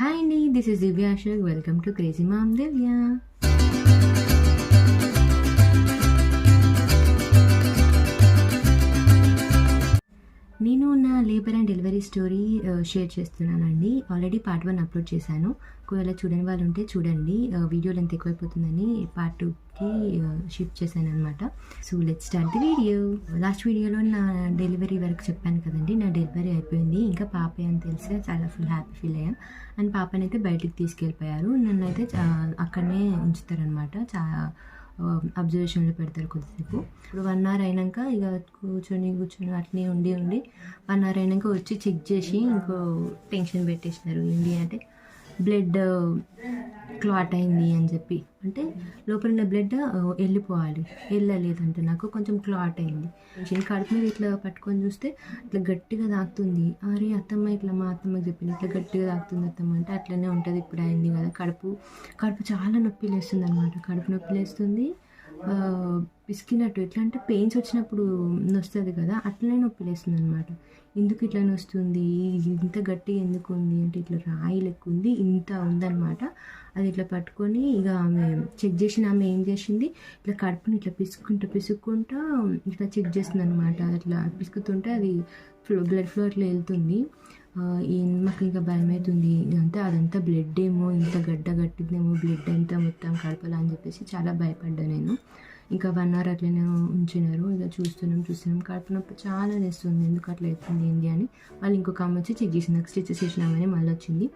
Hi అండి, this is Divya Ashok. Welcome to crazy mom Divya. నేను నా labour and delivery story share చేస్తున్నానండి. ఆల్రెడీ పార్ట్ 1 అప్లోడ్ చేశాను. ఒకవేళ చూడని వాళ్ళు ఉంటే చూడండి. వీడియో లెంత్ ఎక్కువైపోతుందని పార్ట్ 2కి షిఫ్ట్ చేశాను అనమాట. So let's start the video. Last వీడియోలో నా డెలివరీ వరకు చెప్పాను కదండి. నా డెలివరీ అయిపోయింది. ఇంకా పాప అని తెలిసి చాలా హ్యాపీ ఫీల్ అయ్యాం. అండ్ పాపనైతే బయటికి తీసుకెళ్ళిపోయారు. నన్నైతే అక్కడనే ఉంచుతారనమాట. అబ్జర్వేషన్లో పెడతారు కొద్దిసేపు. ఇప్పుడు 1 hour అయినాక ఇక కూర్చొని అట్లనే ఉండి 1 hour అయినాక వచ్చి చెక్ చేసి ఇంకో టెన్షన్ పెట్టేసినారు. ఏంటి అంటే బ్లడ్ క్లాట్ అయింది అని చెప్పి. అంటే లోపల ఉన్న బ్లడ్ వెళ్ళలేదంటే నాకు కొంచెం క్లాట్ అయింది. కడుపు మీద ఇట్లా పట్టుకొని చూస్తే ఇట్లా గట్టిగా తాకుతుంది. అరే అత్తమ్మ, ఇట్లా మా అత్తమ్మకి చెప్పింది, ఇట్లా గట్టిగా తాకుతుంది అత్తమ్మ అంటే అట్లనే ఉంటుంది. ఇప్పుడు అయింది కదా, కడుపు చాలా నొప్పి లేస్తుంది అనమాట. కడుపు నొప్పి లేస్తుంది, పిసికినట్టు. ఎట్లా అంటే పెయిన్స్ వచ్చినప్పుడు నొస్తుంది కదా, అట్లనే నొప్పి లేస్తుంది అనమాట. ఎందుకు ఇట్లా నొస్తుంది, ఇంత గట్టిగా ఎందుకు ఉంది అంటే ఇట్లా రాయి లెక్క ఉంది, ఇంత ఉందన్నమాట. అది ఇట్లా పట్టుకొని ఇక ఆమె చెక్ చేసిన ఆమె ఏం చేసింది, ఇట్లా కడుపుని ఇట్లా పిసుక్కుంటా ఇట్లా చెక్ చేస్తుంది అనమాట. అట్లా పిసుకుతుంటే అది బ్లడ్ ఫ్లో అట్లా వెళ్తుంది. మాకు ఇంకా భయం అవుతుంది. అంటే అదంతా బ్లడ్ ఏమో, ఇంత గట్టిందేమో బ్లడ్ అంతా మొత్తం కడపలా అని చెప్పేసి చాలా భయపడ్డా నేను. ఇంకా 1 hour అట్లనే ఉంచినారు. ఇక చూస్తున్నాం కడుపు నొప్పి చాలా వేస్తుంది. ఎందుకు అట్లా అవుతుంది ఏంటి అని వాళ్ళు ఇంకొక ఆమె వచ్చి చెక్ చేసింది. నాకు స్టిచెస్ చేసినామని మళ్ళీ వచ్చింది.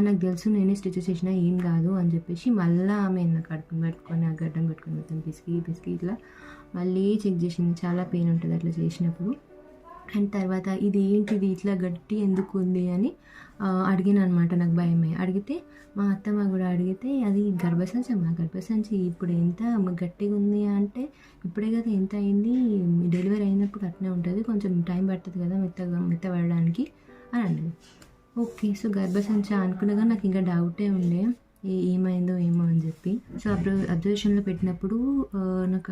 నాకు తెలుసు నేనే స్టిచెస్ చేసినా, ఏం కాదు అని చెప్పేసి మళ్ళీ ఆమె నా కడుపుని పెట్టుకొని ఆ గడ్డం పెట్టుకొని మొత్తం పిసికి ఇట్లా మళ్ళీ చెక్ చేసింది. చాలా పెయిన్ ఉంటుంది అట్లా చేసినప్పుడు. అండ్ తర్వాత ఇది ఏంటిది ఇట్లా గట్టి ఎందుకు ఉంది అని అడిగాను అనమాట. నాకు భయమే. అడిగితే మా అత్తమ్మ కూడా అడిగితే అది గర్భసంచి ఇప్పుడు ఎంత గట్టిగా ఉంది అంటే ఇప్పుడే కదా ఎంత అయింది, డెలివరీ అయినప్పుడు అట్నే ఉంటుంది, కొంచెం టైం పడుతుంది కదా మెత్తబడడానికి అని అన్నది. ఓకే, సో గర్భసంచి అనుకున్నగా నాకు ఇంకా డౌటే ఉండే ఏమైందో ఏమో అని చెప్పి. సో అబ్జర్వేషన్లో పెట్టినప్పుడు నాకు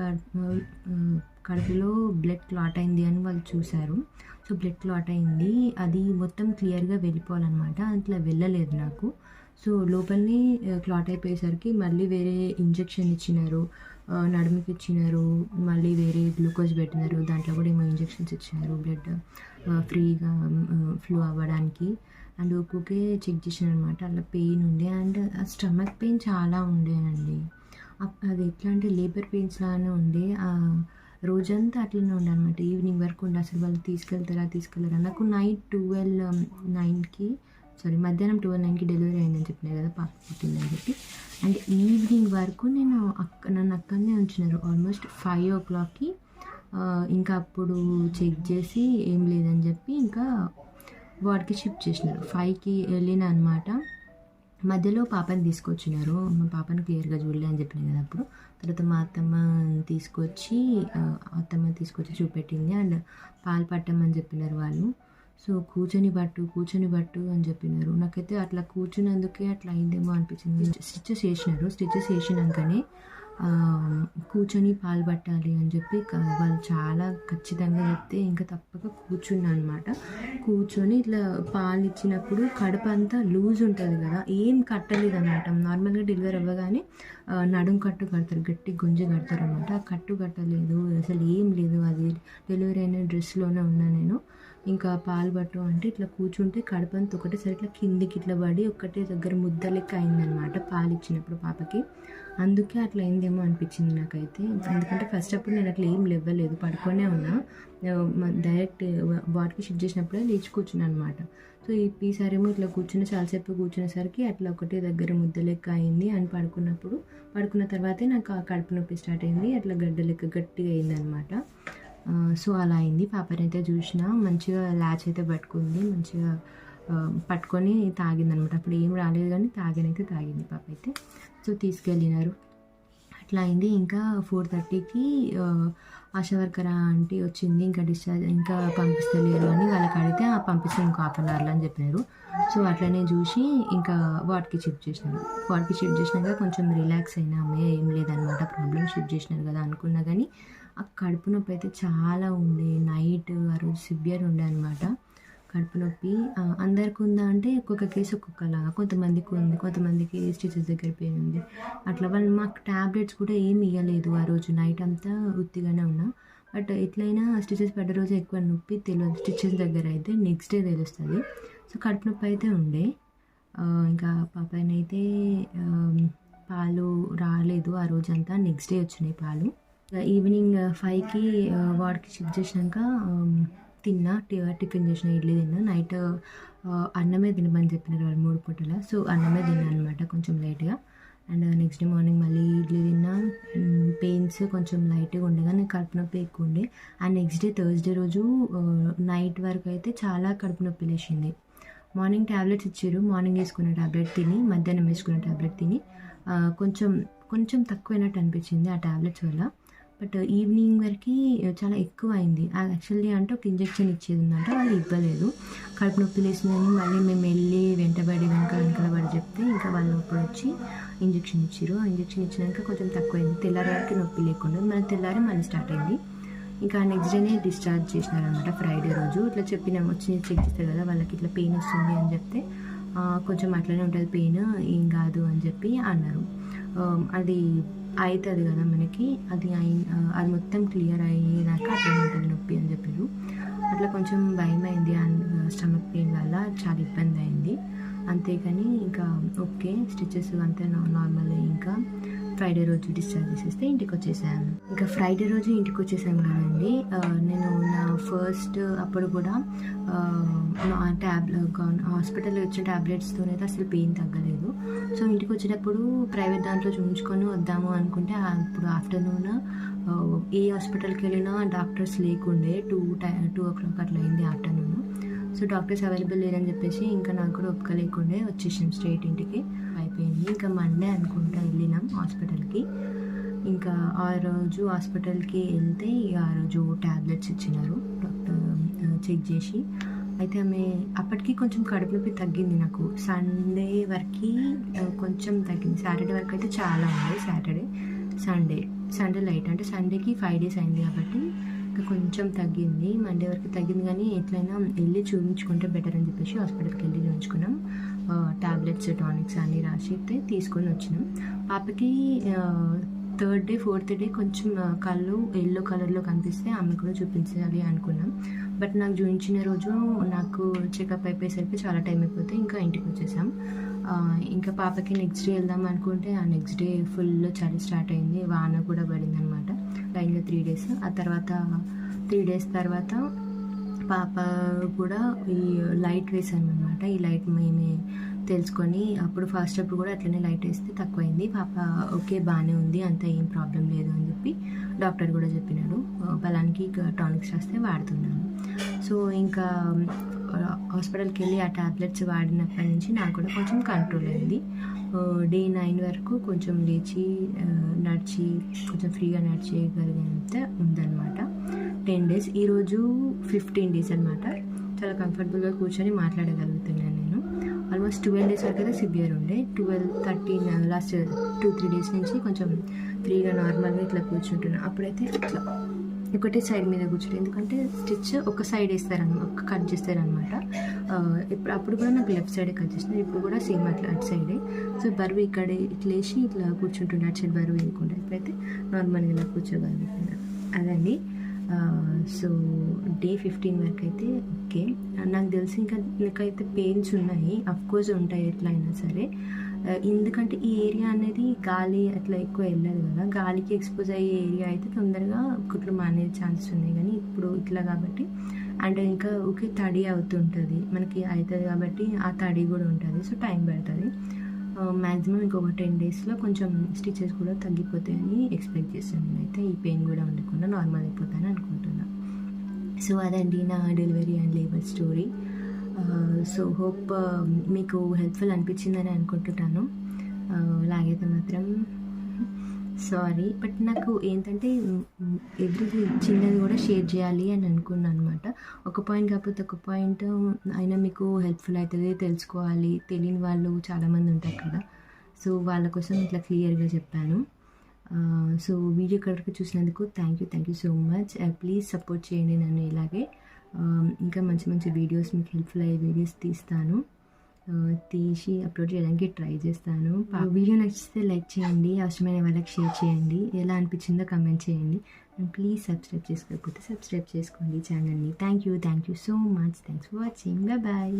కడుపులో బ్లడ్ క్లాట్ అయింది అని వాళ్ళు చూశారు. సో బ్లడ్ క్లాట్ అయింది, అది మొత్తం క్లియర్గా వెళ్ళిపోవాలన్నమాట. అట్లా వెళ్ళలేదు నాకు. సో లోపలనే క్లాట్ అయిపోయేసరికి మళ్ళీ వేరే ఇంజెక్షన్ ఇచ్చినారు, నడుముకి ఇచ్చినారు, మళ్ళీ వేరే గ్లూకోజ్ పెట్టినారు. దాంట్లో కూడా ఏమో ఇంజెక్షన్స్ ఇచ్చినారు బ్లడ్ ఫ్రీగా ఫ్లో అవ్వడానికి. అండ్ ఊరికే చెక్ చేసినారు అనమాట. అలా పెయిన్ ఉండే అండ్ స్టమక్ పెయిన్ చాలా ఉండే అండి. అది ఎట్లా అంటే లేబర్ పెయిన్స్ లాగానే ఉండే. రోజంతా అట్లనే ఉండే అనమాట. ఈవినింగ్ వరకు ఉండే. అసలు వాళ్ళు తీసుకెళ్తారా నాకు మధ్యాహ్నం 12:09కి డెలివరీ అయిందని చెప్పినారు కదా, పాప పుట్టిందని చెప్పి. అండ్ ఈవినింగ్ వరకు నన్ను అక్కడనే ఉంచినారు. ఆల్మోస్ట్ 5 o'clockకి ఇంకా అప్పుడు చెక్ చేసి ఏం లేదని చెప్పి ఇంకా వార్డ్కి షిఫ్ట్ చేసినారు. 5కి వెళ్ళిన అనమాట. మధ్యలో పాపని తీసుకొచ్చినారు. మా పాపని క్లియర్గా చూడలే అని చెప్పినాను కదా అప్పుడు. తర్వాత మా అత్తమ్మ తీసుకొచ్చి చూపెట్టింది. అండ్ పాలు పట్టమని చెప్పినారు వాళ్ళు. సో కూర్చొని పట్టు అని చెప్పినారు. నాకైతే అట్లా కూర్చున్నందుకే అట్లా అయిందేమో అనిపించింది. స్టిచెస్ చేసినాకనే కూర్చొని పాలు పట్టాలి అని చెప్పి వాళ్ళు చాలా ఖచ్చితంగా చెప్తే ఇంకా తప్పక కూర్చున్నా అనమాట. కూర్చొని ఇట్లా పాలు ఇచ్చినప్పుడు కడుపు అంతా లూజ్ ఉంటుంది కదా, ఏం కట్టలేదు అనమాట. నార్మల్గా డెలివరీ అవ్వగానే నడుం కట్టు కడతారు, గట్టి గుంజి కడతారు అనమాట. ఆ కట్టు కట్టలేదు, అసలు ఏం లేదు. అది డెలివరీ అయిన డ్రెస్లోనే ఉన్నా నేను. ఇంకా పాలు పట్టు అంటే ఇట్లా కూర్చుంటే కడుపు అంతా ఒకటేసారి ఇట్లా కిందికి ఇట్లా పడి ఒకటే దగ్గర ముద్ద లెక్క అయిందనమాట పాలు ఇచ్చినప్పుడు పాపకి. అందుకే అట్లా అయిందేమో అనిపించింది నాకైతే. ఎందుకంటే ఫస్ట్ అప్పుడు నేను అట్లా ఏం లేవ్వలేదు, పడుకొనే ఉన్నా. డైరెక్ట్ వాటికి షిఫ్ట్ చేసినప్పుడే లేచి కూర్చున్నాను అనమాట. సో ఈసారేమో ఇట్లా చాలాసేపు కూర్చునేసరికి అట్లా ఒకటే దగ్గర ముద్ద లెక్క అయింది అని పడుకున్న తర్వాతే నాకు ఆ కడుపు నొప్పి స్టార్ట్ అయింది. అట్లా గడ్డ లెక్క గట్టిగా అయింది అనమాట. సో అలా అయింది. పాపనైతే చూసిన మంచిగా ల్యాచ్ అయితే పట్టుకుంది, మంచిగా పట్టుకొని తాగింది అనమాట. అప్పుడు ఏం రాలేదు కానీ తాగింది పాప అయితే. సో తీసుకెళ్ళినారు. అట్లా అయింది. ఇంకా 4:30కి ఆశా వర్కర్ ఆంటీ వచ్చింది. ఇంకా పంపిస్తలేరు అని వాళ్ళకి అడిగితే పంపిస్తే ఇంకో 1/2 hourలో అని చెప్పినారు. సో అట్లనే చూసి ఇంకా వార్డ్కి షిఫ్ట్ చేసినాక కొంచెం రిలాక్స్ అయినా, అమ్మాయి ఏం లేదనమాట, ప్రాబ్లమ్ షిఫ్ట్ చేసినారు కదా అనుకున్నా. కానీ ఆ కడుపు నొప్పి అయితే చాలా ఉండే. నైట్ ఆ రోజు సివియర్ ఉండే అనమాట. కడుపు నొప్పి. అందరికి ఉందా అంటే ఒక్కొక్క కేసు ఒక్కొక్కలాగా, కొంతమందికి ఉంది, కొంతమందికి స్టిచెస్ దగ్గర పెయిన్ ఉంది. అట్లా వాళ్ళు మాకు ట్యాబ్లెట్స్ కూడా ఏమి ఇవ్వలేదు ఆ రోజు. నైట్ అంతా ఉత్తిగానే ఉన్నా. బట్ ఎట్లయినా స్టిచెస్ పడ్డ రోజు ఎక్కువ నొప్పి తెలియదు, స్టిచెస్ దగ్గర అయితే నెక్స్ట్ డే తెలుస్తుంది. సో కడుపు నొప్పి అయితే ఉండే. ఇంకా పాపనైతే పాలు రాలేదు ఆ రోజంతా, నెక్స్ట్ డే వచ్చినాయి పాలు. ఈవినింగ్ 5కి వార్డ్కి షిఫ్ట్ చేసినాక తిన్నా, టిఫిన్ చేసిన, ఇడ్లీ తిన్నా. నైట్ అన్నమే తినమని చెప్పినారు వాళ్ళు 3 పూటల. సో అన్నమే తిన్నా అనమాట కొంచెం లైట్గా. అండ్ నెక్స్ట్ డే మార్నింగ్ మళ్ళీ ఇడ్లీ తిన్నా. పెయిన్స్ కొంచెం లైట్గా ఉండే కానీ కడుపు నొప్పి ఎక్కువ ఉండే. అండ్ నెక్స్ట్ డే థర్స్డే రోజు నైట్ వరకు అయితే చాలా కడుపు నొప్పి లేచింది. మార్నింగ్ ట్యాబ్లెట్స్ ఇచ్చారు, మార్నింగ్ వేసుకున్న ట్యాబ్లెట్ తిని, మధ్యాహ్నం వేసుకున్న ట్యాబ్లెట్ తిని కొంచెం తక్కువైనట్టు అనిపించింది ఆ ట్యాబ్లెట్స్ వల్ల. బట్ ఈవినింగ్ వరకు చాలా ఎక్కువ అయింది. యాక్చువల్లీ అంటే ఒక ఇంజెక్షన్ ఇచ్చేది ఉందంట, వాళ్ళు ఇవ్వలేదు. కడుపు నొప్పి లేసిందని మళ్ళీ మేము వెళ్ళి వెనకాల పడి చెప్తే ఇంకా వాళ్ళు అప్పుడు వచ్చి ఇంజెక్షన్ ఇచ్చారు. ఆ ఇంజెక్షన్ ఇచ్చినాక కొంచెం తక్కువైంది. తెల్లారి వరకు నొప్పి లేకుండా మళ్ళీ తెల్లారి మళ్ళీ స్టార్ట్ అయింది. ఇంకా నెక్స్ట్ డేనే డిశ్చార్జ్ చేసినారనమాట ఫ్రైడే రోజు. ఇట్లా చెప్పినాము, వచ్చి చెక్ చేస్తారు కదా వాళ్ళకి, ఇట్లా పెయిన్ వస్తుంది అని చెప్తే కొంచెం అట్లనే ఉంటుంది పెయిన్, ఏం కాదు అని చెప్పి అన్నారు. అది అవుతుంది కదా మనకి, అది మొత్తం క్లియర్ అయ్యేదాకా అట్లనే ఉంటుంది నొప్పి అని చెప్పారు. అట్లా కొంచెం భయం అయింది, స్టమక్ పెయిన్ వల్ల చాలా ఇబ్బంది అయింది. అంతేకాని ఇంకా ఓకే, స్టిచెస్ అంతే నార్మల్. ఇంకా ఫ్రైడే రోజు డిశ్చార్జ్ చేసేస్తే ఇంటికి వచ్చేసాను. ఇంకా ఫ్రైడే రోజు ఇంటికి వచ్చేసాను కదండి. నేను నా ఫస్ట్ అప్పుడు కూడా హాస్పిటల్లో ఇచ్చిన ట్యాబ్లెట్స్తో అయితే అసలు పెయిన్ తగ్గలేదు. సో ఇంటికి వచ్చేటప్పుడు ప్రైవేట్ దాంట్లో చూపించుకొని వద్దాము అనుకుంటే అప్పుడు ఆఫ్టర్నూన్ ఏ హాస్పిటల్కి వెళ్ళినా డాక్టర్స్ లేకుండే. 2 o'clock అట్లా అయింది ఆఫ్టర్నూన్. సో డాక్టర్స్ అవైలబుల్ లేరని చెప్పేసి ఇంకా నాకు కూడా ఒప్పుక లేకుండే వచ్చేసాం స్ట్రైట్ ఇంటికి. అయిపోయింది. ఇంకా మండే అనుకుంటా వెళ్ళినాం హాస్పిటల్కి. ఇంకా ఆ రోజు హాస్పిటల్కి వెళ్తే ఆ రోజు ట్యాబ్లెట్స్ ఇచ్చినారు డాక్టర్ చెక్ చేసి. అయితే ఆమె అప్పటికి కొంచెం కడుపు నొప్పి తగ్గింది నాకు. సండే వరకు కొంచెం తగ్గింది. సాటర్డే వరకు అయితే చాలా ఉంది. సండే లైట్, అంటే సండేకి 5 days అయింది కాబట్టి ఇంకా కొంచెం తగ్గింది. మండే వరకు తగ్గింది కానీ ఎట్లయినా వెళ్ళి చూపించుకుంటే బెటర్ అని చెప్పేసి హాస్పిటల్కి వెళ్ళి చూపించుకున్నాం. టాబ్లెట్స్, టానిక్స్ అన్నీ రాసితే తీసుకొని వచ్చినాం. పాపకి 3rd day 4th day కొంచెం కళ్ళు ఎల్లో కలర్లో కనిపిస్తే ఆమె కూడా చూపించాలి అనుకున్నాం. బట్ నాకు చూపించిన రోజు నాకు చెకప్ అయిపోయేసరికి చాలా టైం అయిపోతే ఇంకా ఇంటికి వచ్చేసాం. ఇంకా పాపకి నెక్స్ట్ డే వెళ్దాం అనుకుంటే ఆ నెక్స్ట్ డే ఫుల్ చలి స్టార్ట్ అయింది, వాన కూడా పడింది అనమాట లైన్గా 3 days. ఆ తర్వాత 3 days తర్వాత పాప కూడా ఈ లైట్ వేసాను అనమాట. ఈ లైట్ మేమే తెలుసుకొని అప్పుడు కూడా అట్లనే లైట్ వేస్తే తక్కువైంది. పాప ఓకే బాగానే ఉంది, అంత ఏం ప్రాబ్లం లేదు అని చెప్పి డాక్టర్ కూడా చెప్పినాడు. బలానికి టానిక్స్ రాస్తే వాడుతున్నాను. సో ఇంకా హాస్పిటల్కి వెళ్ళి ఆ ట్యాబ్లెట్స్ వాడినప్పటి నుంచి నాకు కూడా కొంచెం కంట్రోల్ అయింది. డే 9 వరకు కొంచెం లేచి నడిచి కొంచెం ఫ్రీగా నడిచేయగలిగేంత ఉందన్నమాట. 10 days. ఈరోజు 15 days అనమాట. చాలా కంఫర్టబుల్గా కూర్చొని మాట్లాడగలుగుతున్నాను నేను. ఆల్మోస్ట్ 12 days వరకు అయితే సివియర్ ఉండే. 12, 13 లాస్ట్ 2-3 days నుంచి కొంచెం ఫ్రీగా నార్మల్గా ఇట్లా కూర్చుంటున్నాను. అప్పుడైతే ఇట్లా ఒకటే సైడ్ మీద కూర్చుంటాను, ఎందుకంటే స్టిచ్ ఒక సైడ్ కట్ చేస్తారనమాట. అప్పుడు కూడా నాకు లెఫ్ట్ సైడే కట్ చేస్తున్నారు, ఇప్పుడు కూడా సేమ్ అట్లా అటు సైడే. సో బరువు ఇక్కడే ఇట్లా వేసి ఇట్లా కూర్చుంటున్నా, అటు సైడ్ బరువు వేయకుండా. ఇప్పుడైతే నార్మల్గా ఇలా కూర్చోగలుగుతున్నా. అదండి. సో డే 15 వరకు అయితే ఓకే. నాకు తెలిసి ఇంకా నాకైతే పెయిన్స్ ఉన్నాయి, అఫ్కోర్స్ ఉంటాయి ఎట్లయినా సరే. ఎందుకంటే ఈ ఏరియా అనేది గాలి అట్లా ఎక్కువ వెళ్ళదు కదా, గాలికి ఎక్స్పోజ్ అయ్యే ఏరియా అయితే తొందరగా కుట్లు మానే ఛాన్సెస్ ఉన్నాయి. కానీ ఇప్పుడు ఇట్లా కాబట్టి అండ్ ఇంకా ఓకే తడి అవుతుంటుంది మనకి అవుతుంది కాబట్టి ఆ తడి కూడా ఉంటుంది. సో టైం పడుతుంది. మ్యాక్సిమం ఇంకొక 10 daysలో కొంచెం స్టిచెస్ కూడా తగ్గిపోతాయని ఎక్స్పెక్ట్ చేస్తాను నేనైతే. ఈ పెయిన్ కూడా ఉండకుండా నార్మల్ అయిపోతాయని అనుకుంటున్నాను. సో అదండి నా delivery and labour story. So hope మీకు హెల్ప్ఫుల్ అనిపించిందని అనుకుంటున్నాను. అలాగైతే మాత్రం సారీ, బట్ నాకు ఏంటంటే ఎవ్రీ చిన్నది కూడా షేర్ చేయాలి అని అనుకున్నాను అనమాట. ఒక పాయింట్ కాకపోతే ఒక పాయింట్ అయినా మీకు హెల్ప్ఫుల్ అవుతుంది, తెలుసుకోవాలి. తెలియని వాళ్ళు చాలామంది ఉంటారు కదా, సో వాళ్ళ కోసం ఇట్లా క్లియర్గా చెప్పాను. సో వీడియో కరెక్ట్గా చూసినందుకు thank you so much. Please support చేయండి నన్ను ఇలాగే. ఇంకా మంచి మంచి వీడియోస్ మీకు హెల్ప్ఫుల్ అయ్యే వీడియోస్ తీసి అప్లోడ్ చేయడానికి ట్రై చేస్తాను. వీడియో నచ్చితే లైక్ చేయండి, అవసరమైన వాళ్ళకి షేర్ చేయండి, ఎలా అనిపించిందో కమెంట్ చేయండి. అండ్ ప్లీజ్ సబ్స్క్రైబ్ చేసుకోకపోతే సబ్స్క్రైబ్ చేసుకోండి ఛానల్ని. Thank you so much. Thanks for watching. Bye.